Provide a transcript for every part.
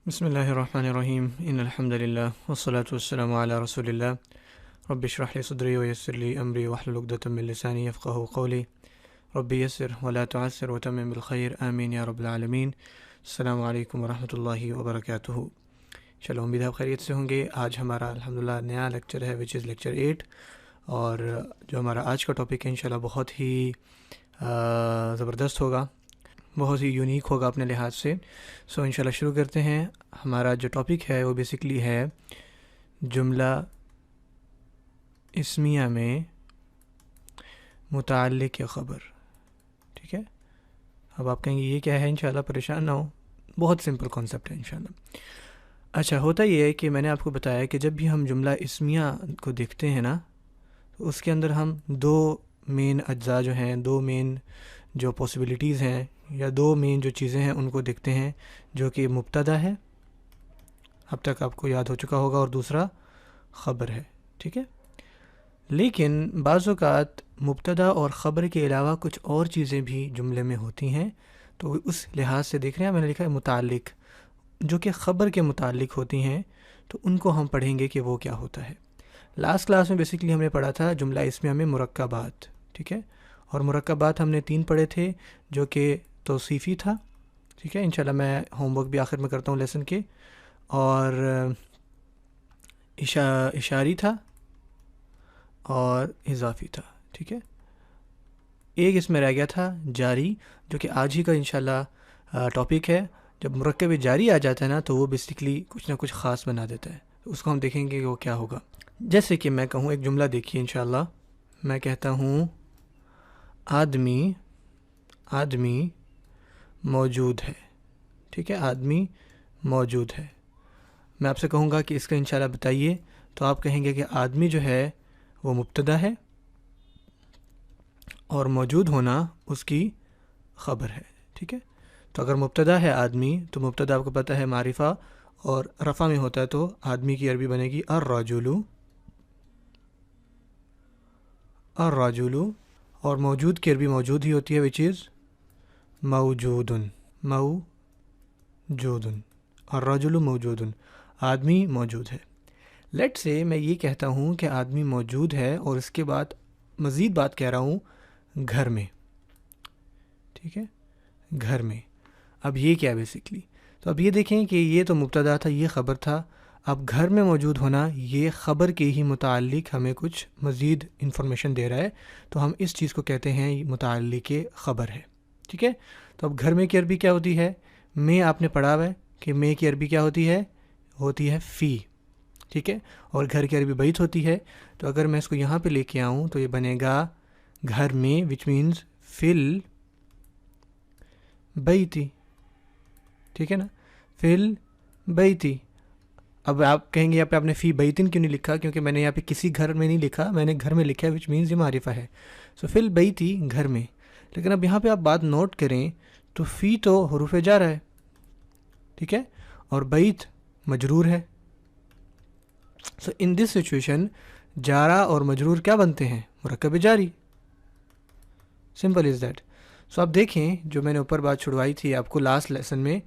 بسم اللہ الرحمن الرحیم ان الحمد للہ والصلاة والسلام علی رسول اللہ رب اشرح لی صدری ویسر لی امری واحلل عقدۃ من لسانی یفقہوا قولی رب یسر ولا تعسر وتمم بالخیر آمین یا رب العالمین۔ السلام علیکم ورحمۃ اللہ وبرکاتہ۔ چلو امید ہے آپ خیریت سے ہوں گے۔ آج ہمارا الحمدللہ نیا لیکچر ہے وچ از لیکچر 8، اور جو ہمارا آج کا ٹاپک ہے انشاءاللہ بہت ہی زبردست ہوگا، بہت ہی یونیک ہوگا اپنے لحاظ سے۔ سو انشاءاللہ شروع کرتے ہیں۔ ہمارا جو ٹاپک ہے وہ بیسکلی ہے جملہ اسمیہ میں متعلق یا خبر، ٹھیک ہے۔ اب آپ کہیں گے یہ کیا ہے؟ انشاءاللہ پریشان نہ ہو، بہت سمپل کانسیپٹ ہے انشاءاللہ۔ اچھا، ہوتا یہ ہے کہ میں نے آپ کو بتایا کہ جب بھی ہم جملہ اسمیہ کو دیکھتے ہیں نا، تو اس کے اندر ہم دو مین اجزاء جو ہیں، دو مین جو پاسبلٹیز ہیں یا دو مین جو چیزیں ہیں ان کو دیکھتے ہیں، جو کہ مبتدا ہے، اب تک آپ کو یاد ہو چکا ہوگا، اور دوسرا خبر ہے، ٹھیک ہے۔ لیکن بعض اوقات مبتدا اور خبر کے علاوہ کچھ اور چیزیں بھی جملے میں ہوتی ہیں، تو اس لحاظ سے دیکھ رہے ہیں میں نے لکھا ہے متعلق، جو کہ خبر کے متعلق ہوتی ہیں، تو ان کو ہم پڑھیں گے کہ وہ کیا ہوتا ہے۔ لاسٹ کلاس میں بیسکلی ہم نے پڑھا تھا جملہ اسمیہ میں مرکبات، ٹھیک ہے، اور مرکبات ہم نے 3 پڑھے تھے، جو کہ توصیفی تھا، ٹھیک ہے۔ انشاءاللہ میں ہوم ورک بھی آخر میں کرتا ہوں لیسن کے، اور اشاری تھا اور اضافی تھا، ٹھیک ہے۔ ایک اس میں رہ گیا تھا جاری، جو کہ آج ہی کا انشاءاللہ ٹاپک ہے۔ جب مرکب جاری آ جاتا ہے نا، تو وہ بیسکلی کچھ نہ کچھ خاص بنا دیتا ہے، اس کو ہم دیکھیں گے کہ وہ کیا ہوگا۔ جیسے کہ میں کہوں، ایک جملہ دیکھیے انشاءاللہ، میں کہتا ہوں آدمی موجود ہے، ٹھیک ہے، آدمی موجود ہے۔ میں آپ سے کہوں گا کہ اس کا انشاءاللہ بتائیے، تو آپ کہیں گے کہ آدمی جو ہے وہ مبتدا ہے، اور موجود ہونا اس کی خبر ہے، ٹھیک ہے۔ تو اگر مبتدا ہے آدمی، تو مبتدا آپ کو پتہ ہے معرفہ، اور رفع میں ہوتا ہے تو آدمی کی عربی بنے گی الرجل، اور موجود کی عربی موجود ہی ہوتی ہے، وچ از موجود، الرجل موجود، آدمی موجود ہے۔ لیٹ سے میں یہ کہتا ہوں کہ آدمی موجود ہے، اور اس کے بعد مزید بات کہہ رہا ہوں گھر میں، ٹھیک ہے، گھر میں۔ اب یہ کیا بیسکلی؟ تو اب یہ دیکھیں کہ یہ تو مبتدا تھا، یہ خبر تھا۔ اب گھر میں موجود ہونا، یہ خبر کے ہی متعلق ہمیں کچھ مزید انفارمیشن دے رہا ہے، تو ہم اس چیز کو کہتے ہیں متعلق خبر ہے، ٹھیک ہے۔ تو اب گھر میں کی عربی کیا ہوتی ہے؟ میں آپ نے پڑھا ہوا ہے کہ میں کی عربی کیا ہوتی ہے فی، ٹھیک ہے، اور گھر کی عربی بیت ہوتی ہے۔ تو اگر میں اس کو یہاں پہ لے کے آؤں تو یہ بنے گا گھر میں، وچ مینز فی البیتی، ٹھیک ہے نا، فی البیتی۔ اب آپ کہیں گے یہاں پہ آپ نے فی بیتن کیوں نہیں لکھا؟ کیونکہ میں نے یہاں پہ کسی گھر میں نہیں لکھا، میں نے گھر میں لکھا ہے، وچ مینز یہ معرفہ ہے، سو فی البیتی، گھر میں۔ لیکن اب یہاں پہ آپ بات نوٹ کریں تو فی تو حروف جارہ ہے، ٹھیک ہے، اور بیت مجرور ہے۔ سو ان دس سچویشن جارہ اور مجرور کیا بنتے ہیں؟ مرکب جاری، سمپل از دیٹ۔ سو آپ دیکھیں، جو میں نے اوپر بات چھڑوائی تھی آپ کو لاسٹ لیسن میں،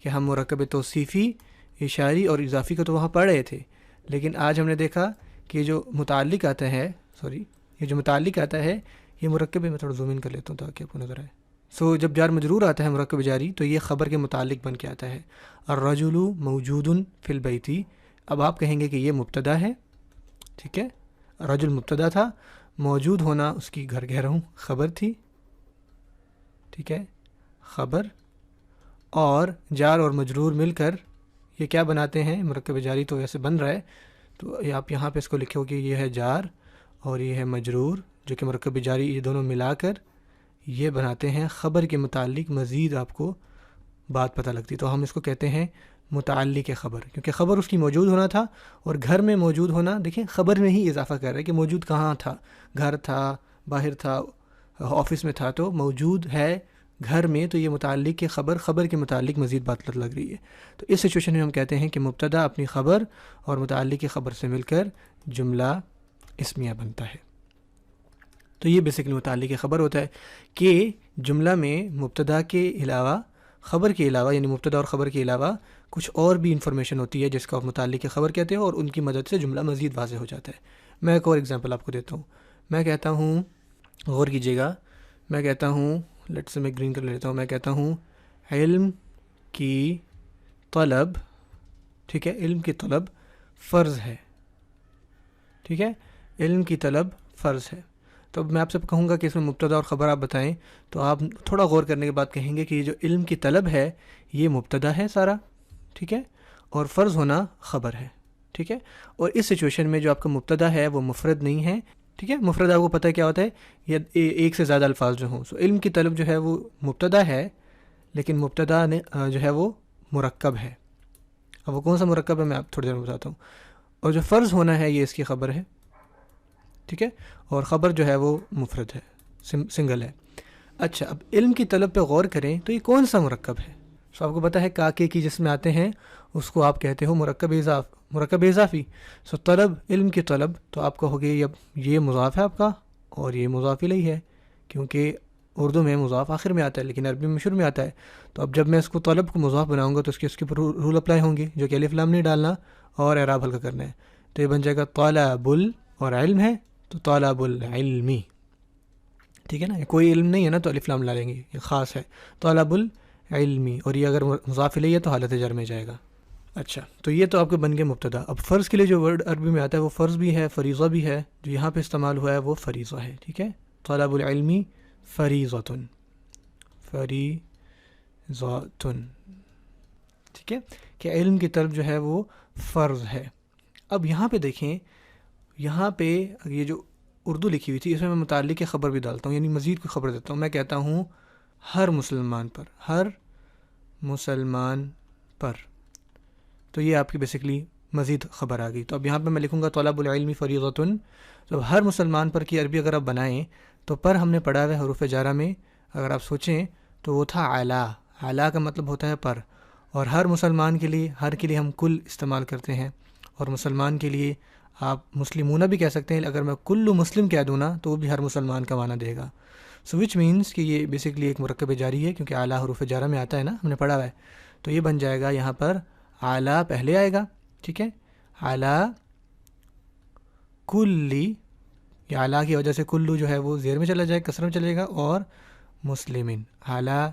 کہ ہم مرکب توصیفی، اشاری اور اضافی کو تو وہاں پڑھ رہے تھے، لیکن آج ہم نے دیکھا کہ جو متعلق آتا ہے، یہ جو متعلق آتا ہے، یہ مرکب، میں تھوڑا زوم ان کر لیتا ہوں تاکہ آپ کو نظر آئے۔ سو جب جار مجرور آتا ہے مرکب جاری، تو یہ خبر کے متعلق بن کے آتا ہے، الرجل موجود فی البیتی۔ اب آپ کہیں گے کہ یہ مبتدا ہے، ٹھیک ہے، رجل مبتدا تھا، موجود ہونا اس کی گھر کہہ رہا ہوں خبر تھی، ٹھیک ہے، خبر، اور جار اور مجرور مل کر یہ کیا بناتے ہیں؟ مرکب جاری تو ایسے بن رہا ہے، تو آپ یہاں پہ اس کو لکھو کہ یہ ہے جار اور یہ ہے مجرور، جو کہ مرکب جاری، یہ دونوں ملا کر یہ بناتے ہیں خبر کے متعلق مزید آپ کو بات پتہ لگتی، تو ہم اس کو کہتے ہیں متعلق خبر، کیونکہ خبر اس کی موجود ہونا تھا، اور گھر میں موجود ہونا، دیکھیں خبر میں ہی اضافہ کر رہا ہے کہ موجود کہاں تھا، گھر تھا، باہر تھا، آفس میں تھا، تو موجود ہے گھر میں، تو یہ متعلق کے خبر کے متعلق مزید بات لگ رہی ہے۔ تو اس سچویشن میں ہم کہتے ہیں کہ مبتدا اپنی خبر اور متعلق کی خبر سے مل کر جملہ اسمیہ بنتا ہے۔ تو یہ بیسکلی متعلق خبر ہوتا ہے کہ جملہ میں مبتدا کے علاوہ خبر کے علاوہ یعنی مبتدا اور خبر کے علاوہ کچھ اور بھی انفارمیشن ہوتی ہے جس کا متعلق خبر کہتے ہیں، اور ان کی مدد سے جملہ مزید واضح ہو جاتا ہے۔ میں ایک اور اگزامپل آپ کو دیتا ہوں۔ میں کہتا ہوں، غور کیجیے گا، میں کہتا ہوں، لیٹ سے میں گرین کر لیتا ہوں، میں کہتا ہوں علم کی طلب، ٹھیک ہے، علم کی طلب فرض ہے، ٹھیک ہے، علم کی طلب فرض ہے۔ تو اب میں آپ سے کہوں گا کہ اس میں مبتدا اور خبر آپ بتائیں، تو آپ تھوڑا غور کرنے کے بعد کہیں گے کہ یہ جو علم کی طلب ہے یہ مبتدا ہے سارا، ٹھیک ہے، اور فرض ہونا خبر ہے، ٹھیک ہے۔ اور اس سچویشن میں جو آپ کا مبتدا ہے وہ مفرد نہیں ہے، ٹھیک ہے۔ مفرد آپ کو پتہ ہے کیا ہوتا ہے، یا ایک سے زیادہ الفاظ جو ہوں۔ سو علم کی طلب جو ہے وہ مبتدا ہے، لیکن مبتدا نے جو ہے وہ مرکب ہے۔ اب وہ کون سا مرکب ہے میں آپ تھوڑی دیر میں بتاتا ہوں۔ اور جو فرض ہونا ہے یہ اس کی خبر ہے، ٹھیک ہے، اور خبر جو ہے وہ مفرد ہے، سنگل ہے۔ اچھا، اب علم کی طلب پہ غور کریں تو یہ کون سا مرکب ہے؟ سو آپ کو پتہ ہے کاکے کی جس میں آتے ہیں اس کو آپ کہتے ہو مرکب اضافی۔ سو طلب، علم کی طلب، تو آپ کہو گے یہ مضاف ہے آپ کا اور یہ مضاف الیہ ہے، کیونکہ اردو میں مضاف آخر میں آتا ہے لیکن عربی میں شروع میں آتا ہے۔ تو اب جب میں اس کو طلب کو مضاف بناؤں گا تو اس کے اوپر رول اپلائی ہوں گے، جو کہ الف لام نہیں ڈالنا اور اعراب ہلکا کرنا ہے۔ تو یہ بن جائے گا طالب اور علم ہے تو طالب العلمی، ٹھیک ہے نا، یہ کوئی علم نہیں ہے نا تو الف لام ڈالیں گے، یہ خاص ہے طالب العلمی، اور یہ اگر مضاف الیہ ہے تو حالت جر میں جائے گا۔ اچھا، تو یہ تو آپ کے بن گئے مبتدا۔ اب فرض کے لیے جو ورڈ عربی میں آتا ہے وہ فرض بھی ہے، فریضہ بھی ہے، جو یہاں پہ استعمال ہوا ہے وہ فریضہ ہے، ٹھیک ہے، طلب العلمی فریضۃ، ٹھیک ہے، کہ علم کی طلب جو ہے وہ فرض ہے۔ اب یہاں پہ دیکھیں، یہاں پہ یہ جو اردو لکھی ہوئی تھی اس میں میں متعلق خبر بھی ڈالتا ہوں، یعنی مزید کوئی خبر دیتا ہوں۔ میں کہتا ہوں ہر مسلمان پر، ہر مسلمان پر، تو یہ آپ کی بیسکلی مزید خبر آ گئی۔ تو اب یہاں پہ میں لکھوں گا طلب العلم فریضۃ۔ تو ہر مسلمان پر کی عربی اگر آپ بنائیں تو پر ہم نے پڑھا ہے حروف جارہ میں، اگر آپ سوچیں تو وہ تھا اعلیٰ، اعلیٰ کا مطلب ہوتا ہے پر، اور ہر مسلمان کے لیے، ہر کے لیے ہم کل استعمال کرتے ہیں، اور مسلمان کے لیے آپ مسلمون بھی کہہ سکتے ہیں، اگر میں کل مسلم کہہ دوں نا تو وہ بھی ہر مسلمان کا معنی دے گا۔ سو وچ مینس کہ یہ بیسکلی ایک مرکب جاری ہے، کیونکہ اعلیٰ حروف جارہ میں آتا ہے نا، ہم نے پڑھا ہوا ہے۔ تو یہ بن جائے گا یہاں پر اعلیٰ پہلے آئے گا، ٹھیک ہے، اعلیٰ کلی، یہ اعلیٰ کی وجہ سے کلو جو ہے وہ زیر میں چلا جائے گا، کسر میں چلے گا، اور مسلمن، اعلیٰ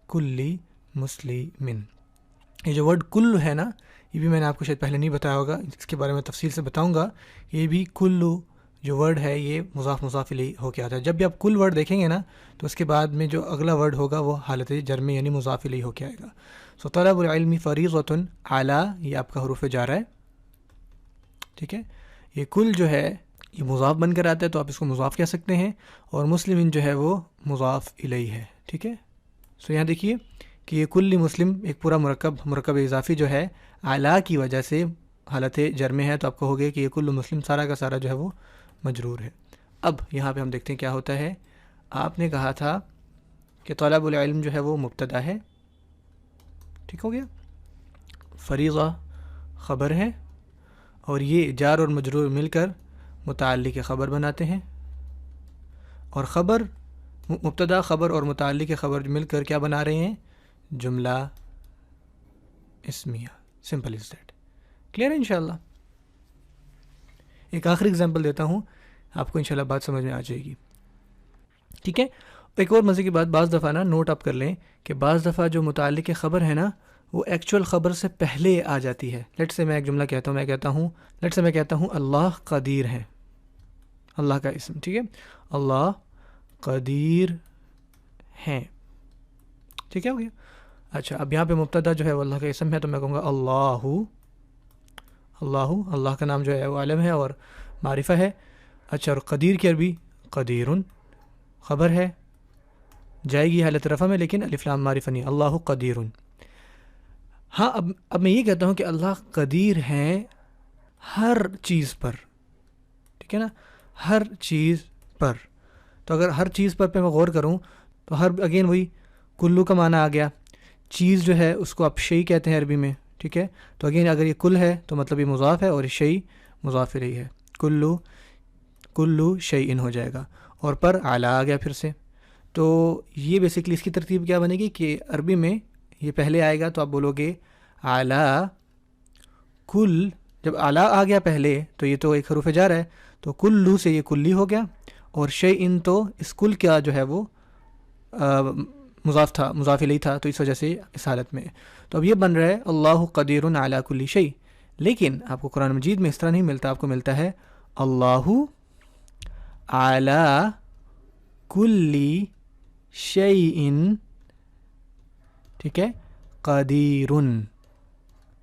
کلی مسلمن۔ یہ جو ورڈ کل ہے نا، یہ بھی میں نے آپ کو شاید پہلے نہیں بتایا ہوگا، اس کے بارے میں تفصیل سے بتاؤں گا۔ یہ بھی کلو جو ورڈ ہے یہ مضاف الیہ ہو کے آتا ہے۔ جب بھی آپ کل ورڈ دیکھیں گے نا تو اس کے بعد میں جو اگلا ورڈ ہوگا وہ حالت جر میں یعنی مضاف الیہ ہو کے آئے گا۔ سو طلب العلم فریضۃ، اعلیٰ یہ آپ کا حروف جارہ ہے، ٹھیک ہے، یہ کل جو ہے یہ مضاف بن کر آتا ہے تو آپ اس کو مضاف کہہ سکتے ہیں، اور مسلمین جو ہے وہ مضاف الیہ ہے، ٹھیک ہے۔ سو یہاں دیکھیے کہ یہ کل مسلم ایک پورا مرکب اضافی جو ہے اعلیٰ کی وجہ سے حالت جر میں ہے، تو آپ کہو گے کہ یہ کل مسلم سارا کا سارا جو ہے وہ مجرور ہے۔ اب یہاں پہ ہم دیکھتے ہیں کیا ہوتا ہے۔ آپ نے کہا تھا کہ طلب العلم جو ہے وہ مبتدا ہے، ٹھیک ہو گیا، فریضہ خبر ہے، اور یہ جار اور مجرور مل کر متعلق خبر بناتے ہیں، اور خبر، مبتدا خبر اور متعلق خبر مل کر کیا بنا رہے ہیں، جملہ اسمیہ، سمپل از دیٹ۔ کلیئر ہے انشاءاللہ۔ ایک آخری اگزامپل دیتا ہوں، آپ کو انشاءاللہ بات سمجھ میں آ جائے گی، ٹھیک ہے۔ ایک اور مزے کی بات، بعض دفعہ نا نوٹ آپ کر لیں کہ بعض دفعہ جو متعلق خبر ہے نا وہ ایکچوئل خبر سے پہلے آ جاتی ہے۔ لیٹ سے میں ایک جملہ کہتا ہوں، میں کہتا ہوں اللہ قدیر ہے، اللہ کا اسم، ٹھیک ہے، اللہ قدیر ہیں، ٹھیک ہے، ہو گیا۔ اچھا، اب یہاں پہ مبتدا جو ہے وہ اللہ کا اسم ہے، تو میں کہوں گا اللہ کا نام جو ہے وہ عالم ہے اور معرفہ ہے۔ اچھا، اور قدیر کی عربی قدیرن خبر ہے، جائے گی حالت رفع میں، لیکن الف لام معرفہ نہیں، اللہ قدیرن۔ ہاں، اب میں یہ کہتا ہوں کہ اللہ قدیر ہیں ہر چیز پر، ٹھیک ہے نا، ہر چیز پر۔ تو اگر ہر چیز پر پہ میں غور کروں تو ہر اگین وہی کلو کا معنی آ گیا۔ چیز جو ہے اس کو آپ شیء کہتے ہیں عربی میں، ٹھیک ہے، تو اگین اگر یہ کل ہے تو مطلب یہ مضاف ہے، اور یہ شیء مضاف الیہ ہے، کلو شیء ہو جائے گا، اور پر اعلیٰ آ گیا پھر سے۔ تو یہ بیسکلی اس کی ترتیب کیا بنے گی کہ عربی میں یہ پہلے آئے گا تو آپ بولو گے علی کل. جب اعلیٰ آ گیا پہلے تو یہ تو ایک حروف جر ہے، تو کلو سے یہ کلی ہو گیا، اور شیئن تو اس کل کا جو ہے وہ مضاف تھا، مضاف الیہ تھا، تو اس وجہ سے اس حالت میں. تو اب یہ بن رہا ہے اللہ قدیر علی کل شیء. لیکن آپ کو قرآن مجید میں اس طرح نہیں ملتا، آپ کو ملتا ہے اللہ علی کل شیء، ٹھیک ہے، قدیر.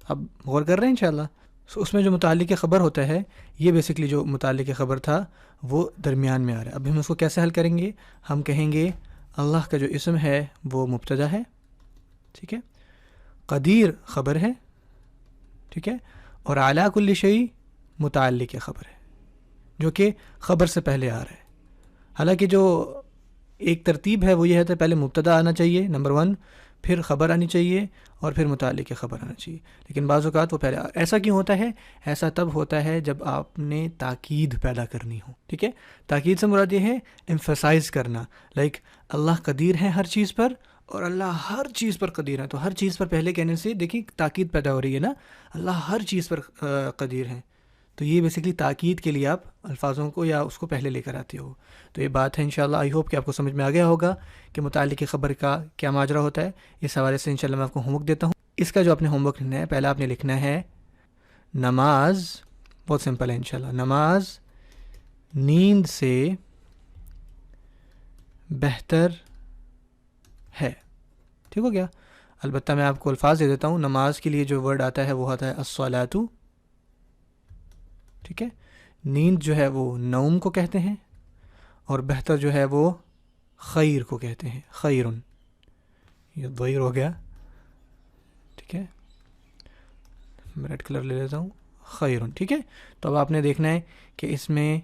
اب غور کر رہے ہیں انشاءاللہ. اس میں جو متعلق خبر ہوتا ہے، یہ بیسکلی جو متعلق خبر تھا وہ درمیان میں آ رہا ہے. اب ہم اس کو کیسے حل کریں گے؟ ہم کہیں گے اللہ کا جو اسم ہے وہ مبتدا ہے، ٹھیک ہے، قدیر خبر ہے، ٹھیک ہے، اور اعلی کل شیء متعلق خبر ہے جو کہ خبر سے پہلے آ رہا ہے. حالانکہ جو ایک ترتیب ہے وہ یہ ہے کہ پہلے مبتدا آنا چاہیے نمبر 1، پھر خبر آنی چاہیے، اور پھر متعلق خبر آنا چاہیے. لیکن بعض اوقات وہ پہلے ایسا کیوں ہوتا ہے؟ ایسا تب ہوتا ہے جب آپ نے تاکید پیدا کرنی ہو، ٹھیک ہے. تاکید سے مراد یہ ہے ایمفسائز کرنا، لائک اللہ قدیر ہے ہر چیز پر، اور اللہ ہر چیز پر قدیر ہے. تو ہر چیز پر پہلے کہنے سے دیکھیں تاکید پیدا ہو رہی ہے نا، اللہ ہر چیز پر قدیر ہے. تو یہ بیسکلی تاکید کے لیے آپ الفاظوں کو یا اس کو پہلے لے کر آتے ہو. تو یہ بات ہے انشاءاللہ. آئی ہوپ کہ آپ کو سمجھ میں آ گیا ہوگا کہ متعلق خبر کا کیا ماجرا ہوتا ہے. اس حوالے سے انشاءاللہ میں آپ کو ہوم ورک دیتا ہوں. اس کا جو آپ نے ہوم ورک لکھنا ہے، پہلا آپ نے لکھنا ہے نماز، بہت سمپل ہے انشاءاللہ، نماز نیند سے بہتر ہے. ٹھیک ہو گیا؟ البتہ میں آپ کو الفاظ دے دیتا ہوں. نماز کے لیے جو ورڈ آتا ہے وہ آتا ہے الصلاۃ، ٹھیک ہے. نیند جو ہے وہ نوم کو کہتے ہیں، اور بہتر جو ہے وہ خیر کو کہتے ہیں، خیرن. یہ ضمیر ہو گیا، ٹھیک ہے، میں ریڈ کلر لے لیتا ہوں، خیرن، ٹھیک ہے. تو اب آپ نے دیکھنا ہے کہ اس میں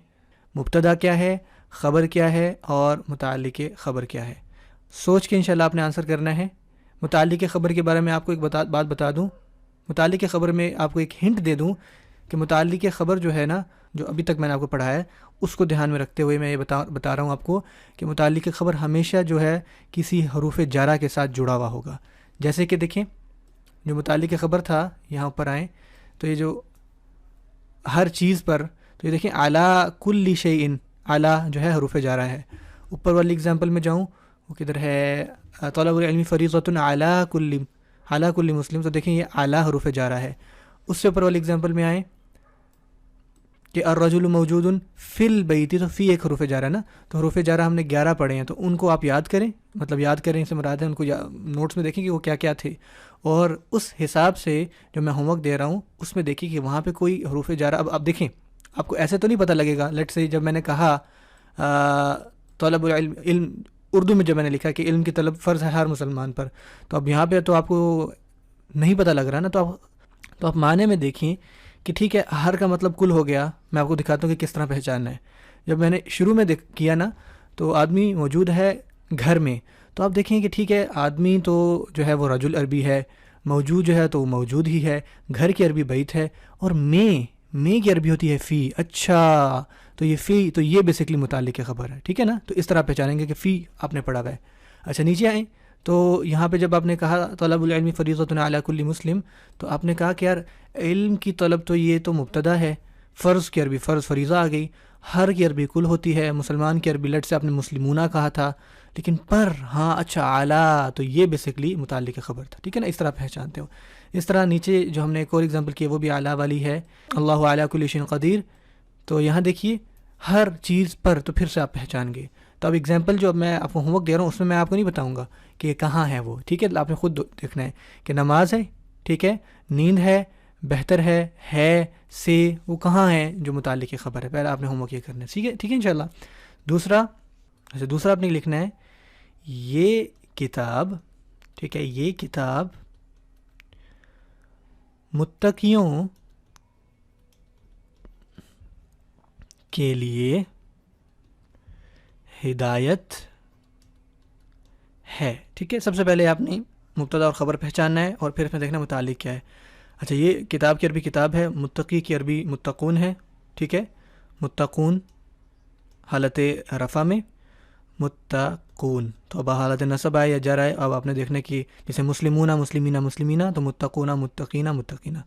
مبتدا کیا ہے، خبر کیا ہے، اور متعلق خبر کیا ہے. سوچ کے انشاءاللہ آپ نے آنسر کرنا ہے. متعلق خبر کے بارے میں آپ کو ایک بات بتا دوں. متعلق خبر میں آپ کو ایک ہنٹ دے دوں کہ متعلق خبر جو ہے نا، جو ابھی تک میں نے آپ کو پڑھا ہے، اس کو دھیان میں رکھتے ہوئے میں یہ بتا رہا ہوں آپ کو کہ متعلق خبر ہمیشہ جو ہے کسی حروف جارہ کے ساتھ جڑا ہوا ہوگا. جیسے کہ دیکھیں جو متعلق خبر تھا، یہاں اوپر آئیں تو یہ جو ہر چیز پر، تو یہ دیکھیں اعلیٰ کل شیء، اعلیٰ جو ہے حروف جارہ ہے. اوپر والی اگزامپل میں جاؤں، وہ کدھر ہے، طلب العلم فریضۃ علی کل مسلم، تو دیکھیں یہ اعلیٰ حروف جارہ ہے. اس سے اوپر والی اگزامپل میں آئیں کہ الرجل موجود فی البیت، تو فی ایک حروف جارہ نا، تو حروف جارہ ہم نے 11 پڑھے ہیں، تو ان کو آپ یاد کریں، مطلب یاد کریں سے مراد ہے ان کو نوٹس میں دیکھیں کہ وہ کیا کیا تھے، اور اس حساب سے جو میں ہوم ورک دے رہا ہوں اس میں دیکھیں کہ وہاں پہ کوئی حروف جارہ، اب دیکھیں آپ کو ایسے تو نہیں پتہ لگے گا. لیٹ سے جب میں نے کہا طلب العلم، علم اردو میں جب میں نے لکھا کہ علم کی طلب فرض ہے ہر مسلمان پر، تو اب یہاں پہ تو آپ کو نہیں پتہ لگ رہا نا، تو آپ معنی میں دیکھیں کہ ٹھیک ہے ہر کا مطلب کل ہو گیا. میں آپ کو دکھاتا ہوں کہ کس طرح پہچاننا ہے. جب میں نے شروع میں کیا نا، تو آدمی موجود ہے گھر میں، تو آپ دیکھیں کہ ٹھیک ہے آدمی تو جو ہے وہ رجل عربی ہے، موجود جو ہے تو وہ موجود ہی ہے، گھر کی عربی بیت ہے، اور میں کی عربی ہوتی ہے فی. اچھا تو یہ فی، تو یہ بیسکلی متعلق خبر ہے، ٹھیک ہے نا. تو اس طرح پہچانیں گے کہ فی آپ نے پڑھا ہوا ہے. اچھا نیچے آئیں تو یہاں پہ جب آپ نے کہا طلب العلم فریضۃ علی کل مسلم، تو آپ نے کہا کہ یار علم کی طلب تو یہ تو مبتدا ہے، فرض کی عربی فرض فریضہ آ گئی، ہر کی عربی کل ہوتی ہے، مسلمان کی عربی لٹ سے آپ نے مسلمونہ کہا تھا، لیکن پر ہاں اچھا اعلیٰ، تو یہ بیسکلی متعلق خبر تھا، ٹھیک ہے نا. اس طرح پہچانتے ہو. اس طرح نیچے جو ہم نے ایک اور اگزامپل کی وہ بھی اعلیٰ والی ہے، اللہ علی کل شیء قدیر. تو یہاں دیکھیے ہر چیز پر، تو پھر سے آپ پہچان گئے. تو اب اگزامپل جو اب میں آپ کو ہوم ورک دے رہا ہوں اس میں آپ کو نہیں بتاؤں گا کہ یہ کہاں ہے وہ، ٹھیک ہے. آپ نے خود دیکھنا ہے کہ نماز ہے، ٹھیک ہے، نیند ہے، بہتر ہے سے، وہ کہاں ہے جو متعلق خبر ہے. پہلے آپ نے ہوم ورک یہ کرنا ہے، ٹھیک ہے انشاءاللہ. دوسرا آپ نے لکھنا ہے یہ کتاب، ٹھیک ہے، یہ کتاب متقیوں کے لیے ہدایت ہے، ٹھیک ہے. سب سے پہلے آپ نے مبتدا اور خبر پہچاننا ہے، اور پھر اس میں دیکھنا متعلق کیا ہے. اچھا یہ کتاب کی عربی کتاب ہے، متقی کی عربی متقون ہے، ٹھیک ہے، متقون حالت رفع میں، متقون. تو اب حالت نصب آئے یا جر آئے، اب آپ نے دیکھنا کہ جیسے مسلمون مسلمینہ مسلمینہ، تو متقون متقینہ متقینہ.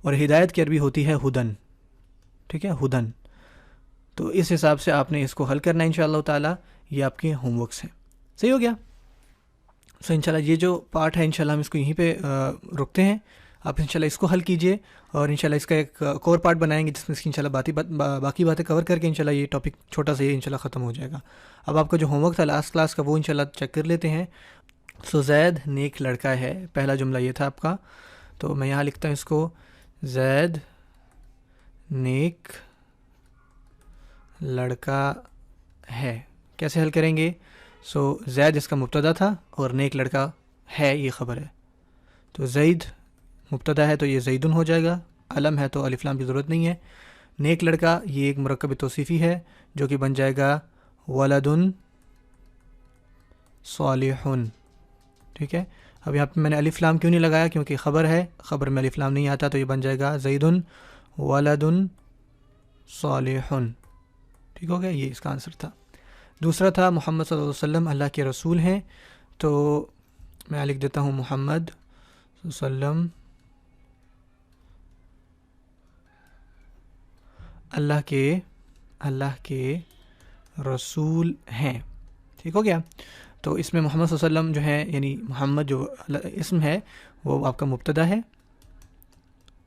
اور ہدایت کی عربی ہوتی ہے ہدن. ٹھیک ہے، ہدن. تو اس حساب سے آپ نے اس کو حل کرنا ہے انشاءاللہ تعالی. یہ آپ کے ہوم ورکس ہیں. صحیح ہو گیا. سو انشاءاللہ یہ جو پارٹ ہے انشاءاللہ ہم اس کو یہیں پہ رکتے ہیں. آپ انشاءاللہ اس کو حل کیجئے، اور انشاءاللہ اس کا ایک اور پارٹ بنائیں گے جس میں اس کی انشاءاللہ باقی باتیں کور کر کے انشاءاللہ یہ ٹاپک چھوٹا سا یہ انشاءاللہ ختم ہو جائے گا. اب آپ کا جو ہوم ورک تھا لاسٹ کلاس کا وہ انشاءاللہ چیک کر لیتے ہیں. سو زید نیک لڑکا ہے، پہلا جملہ یہ تھا آپ کا. تو میں یہاں لکھتا ہوں اس کو، زید نیک لڑکا ہے. کیسے حل کریں گے؟ سو زید اس کا مبتدا تھا اور نیک لڑکا ہے یہ خبر ہے. تو زید مبتدا ہے تو یہ زیدن ہو جائے گا، علم ہے تو الف لام کی ضرورت نہیں ہے. نیک لڑکا یہ ایک مرکب توصیفی ہے جو کہ بن جائے گا ولدن صالحن. ٹھیک ہے. اب یہاں پہ میں نے الف لام کیوں نہیں لگایا؟ کیونکہ خبر ہے، خبر میں الف لام نہیں آتا، تو یہ بن جائے گا زیدن ولدن صالحن. ٹھیک ہو گیا، یہ اس کا آنسر تھا. دوسرا تھا محمد صلی اللہ علیہ وسلم اللہ کے رسول ہیں. تو میں لکھ دیتا ہوں محمد صلی اللہ علیہ وسلم اللہ کے رسول ہیں. ٹھیک ہو گیا. تو اس میں محمد صلی اللہ علیہ وسلم جو ہے، یعنی محمد جو اسم ہے وہ آپ کا مبتدا ہے،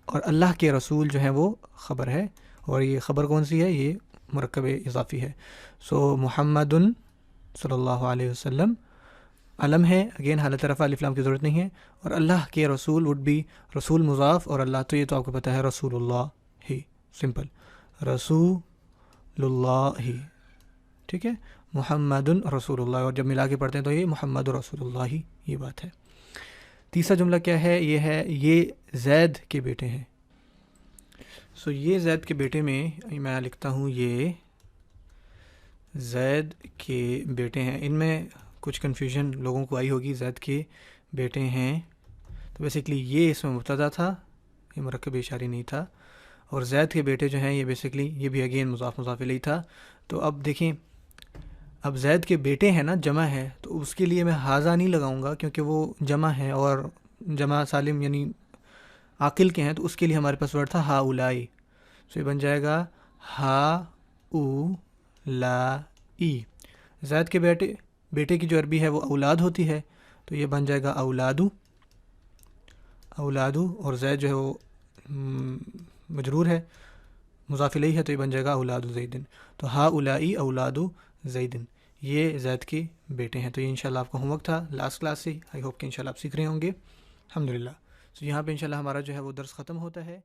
اور اللہ کے رسول جو ہے وہ خبر ہے. اور یہ خبر کون سی ہے؟ یہ مرکب اضافی ہے. سو محمد صلی اللہ علیہ وسلم علم ہے، اگین حالت رفع الف لام کی ضرورت نہیں ہے. اور اللہ کے رسول وڈ بی رسول مضاف، اور اللہ تو یہ تو آپ کو پتہ ہے رسول اللہ ہی، سمپل رسول اللہ ہی. ٹھیک ہے، محمد رسول اللہ، اور جب ملا کے پڑھتے ہیں تو یہ محمد رسول اللہ ہی، یہ بات ہے. تیسرا جملہ کیا ہے؟ یہ ہے یہ زید کے بیٹے ہیں. سو یہ زید کے بیٹے میں میں لکھتا ہوں یہ زید کے بیٹے ہیں. ان میں کچھ کنفیوژن لوگوں کو آئی ہوگی، زید کے بیٹے ہیں. تو بیسیکلی یہ اس میں مبتدا تھا، یہ مرکب اشاری نہیں تھا. اور زید کے بیٹے جو ہیں یہ بیسیکلی یہ بھی اگین مضاف الیہ تھا. تو اب دیکھیں، اب زید کے بیٹے ہیں نا، جمع ہے، تو اس کے لیے میں حاضہ نہیں لگاؤں گا کیونکہ وہ جمع ہے اور جمع سالم یعنی عاقل کے ہیں. تو اس کے لیے ہمارے پاس ورڈ تھا ہا اولائی. سو یہ بن جائے گا ہا او لا ای. زید کے بیٹے کی جو عربی ہے وہ اولاد ہوتی ہے، تو یہ بن جائے گا اولادو. اور زید جو ہے وہ مجرور ہے، مضاف الیہ ہے، تو یہ بن جائے گا اولاد زیدن. تو ہا اولائی اولاد زیدن، یہ زید کے بیٹے ہیں. تو یہ انشاءاللہ آپ کا ہوم ورک تھا لاسٹ کلاس سے. آئی ہوپ کہ انشاءاللہ آپ سیکھ رہے ہوں گے الحمدللہ. تو یہاں پہ انشاءاللہ ہمارا جو ہے وہ درس ختم ہوتا ہے.